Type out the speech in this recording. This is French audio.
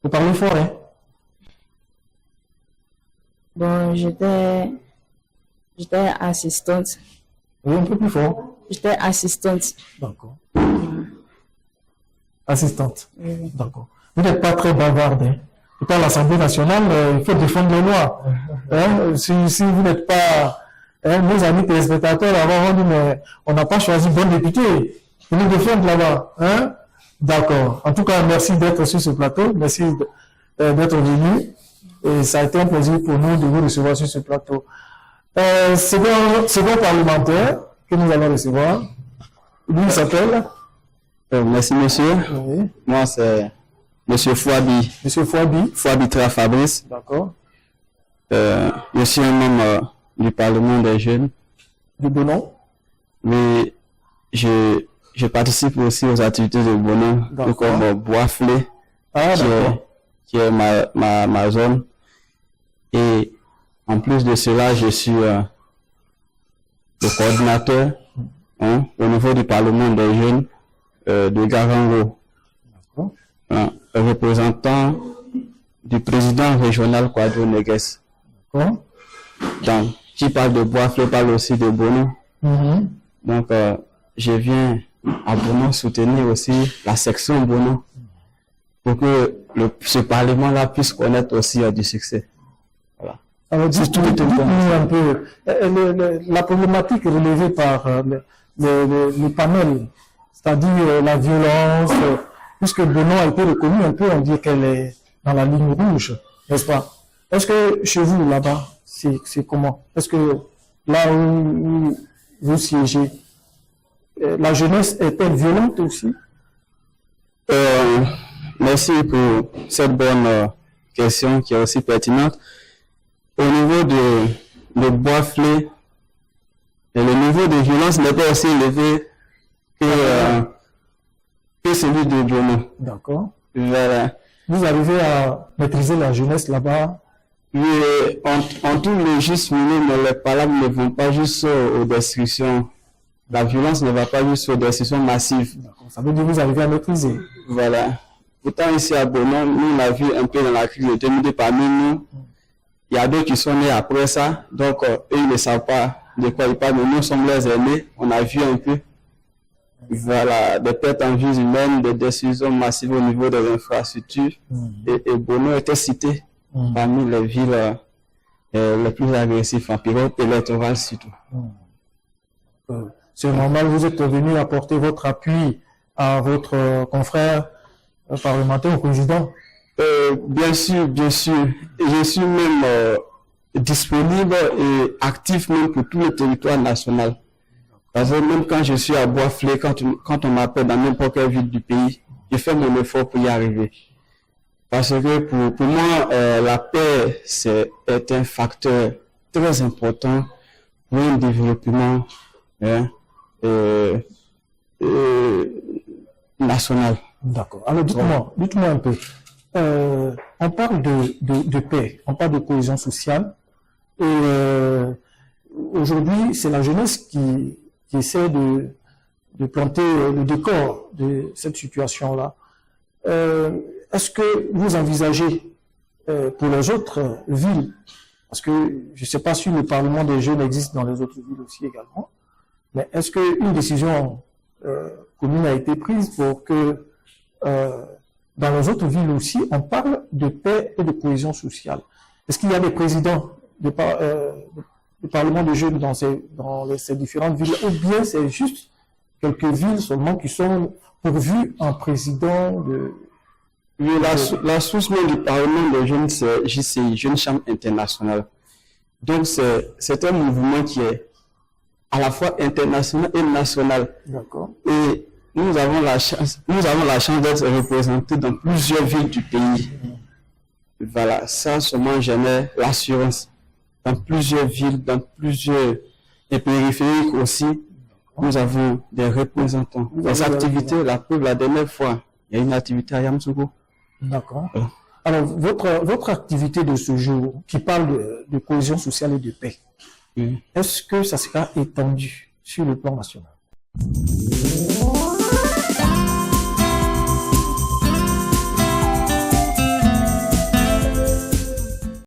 Vous parlez fort, hein? Bon, j'étais assistante. Oui, un peu plus fort. J'étais assistante. D'accord. Assistante. Oui. D'accord. Vous n'êtes pas très bavarde, hein? Pourtant, à l'Assemblée nationale, il faut défendre les lois. Hein? Si vous n'êtes pas... Hein, nos amis téléspectateurs, avant, on dit, mais on n'a pas choisi bon député. Ils nous défendent là-bas. Hein? D'accord. En tout cas, merci d'être sur ce plateau. Merci d'être venu. Et ça a été un plaisir pour nous de vous recevoir sur ce plateau. Second parlementaire que nous allons recevoir. Lui, il s'appelle? Merci, monsieur. Oui. Moi, c'est monsieur Fouabi. Monsieur Fouabi. Fouabi Tra Fabrice. D'accord. Je suis un membre du Parlement des jeunes. Du Bonon. Mais je participe aussi aux activités de Bonon, comme Boisflé, qui est ma zone. Et en plus de cela, je suis le coordinateur au niveau du Parlement des jeunes de Garango, représentant du président régional Quadro Negues. Donc, qui parle de Boisflé parle aussi de Bonon. Donc, je viens à Bonon soutenir aussi la section Bonon pour que ce Parlement-là puisse connaître aussi du succès. Voilà. Alors, dites-nous un peu la problématique relevée par le panel, c'est-à-dire la violence, puisque Bonon a été reconnu un peu, on dit qu'elle est dans la ligne rouge, n'est-ce pas? Est-ce que chez vous, là-bas, c'est comment? Est-ce que là où vous siégez, la jeunesse est-elle violente aussi? Merci pour cette bonne question qui est aussi pertinente. Au niveau de Boisflé, le niveau de violence n'est pas aussi élevé que celui de Bonon. D'accord. Voilà. Vous arrivez à maîtriser la jeunesse là-bas? Oui, en tout le juste milieu, mais les palabres ne vont pas juste aux destructions. La violence ne va pas juste aux destructions massives. Ça veut dire que vous arrivez à maîtriser. Voilà. Pourtant, ici à Bonon, nous, on a vu un peu dans la crise de 2002 parmi nous. Il y a d'autres qui sont nés après ça. Donc, eux, ils ne savent pas de quoi ils parlent. Mais nous sommes leurs aînés. On a vu un peu. Voilà, des pertes en vies humaines, des destructions massives au niveau des infrastructures. Et Bonon était cité parmi les villes les plus agressives en période électorale surtout. C'est normal, vous êtes venu apporter votre appui à votre confrère parlementaire au président? Bien sûr, bien sûr. Je suis même disponible et actif même pour tout le territoire national. Parce que même quand je suis à Boisflé, quand on m'appelle dans n'importe quelle ville du pays, je fais mon effort pour y arriver. Parce que pour moi, la paix est un facteur très important pour un développement national. D'accord. Alors dites-moi un peu. On parle de paix, on parle de cohésion sociale. Et aujourd'hui, c'est la jeunesse qui essaie de planter le décor de cette situation-là. Est-ce que vous envisagez pour les autres villes, parce que je ne sais pas si le Parlement des jeunes existe dans les autres villes aussi également, mais est-ce qu'une décision commune a été prise pour que dans les autres villes aussi, on parle de paix et de cohésion sociale? Est-ce qu'il y a des présidents du Parlement des jeunes dans ces différentes villes, ou bien c'est juste quelques villes seulement qui sont pourvues en président de... Oui, la source même du Parlement des jeunes, c'est JCI, Jeune Chambre Internationale. Donc, c'est un mouvement qui est à la fois international et national. D'accord. Et nous avons la chance d'être représentés dans plusieurs villes du pays. Voilà, ça seulement génère l'assurance. Dans plusieurs villes, dans plusieurs périphériques aussi, nous avons des représentants. Les activités, la dernière fois, il y a une activité à Yamsougou. D'accord. Alors, votre activité de ce jour, qui parle de cohésion sociale et de paix, Oui. est-ce que ça sera étendu sur le plan national?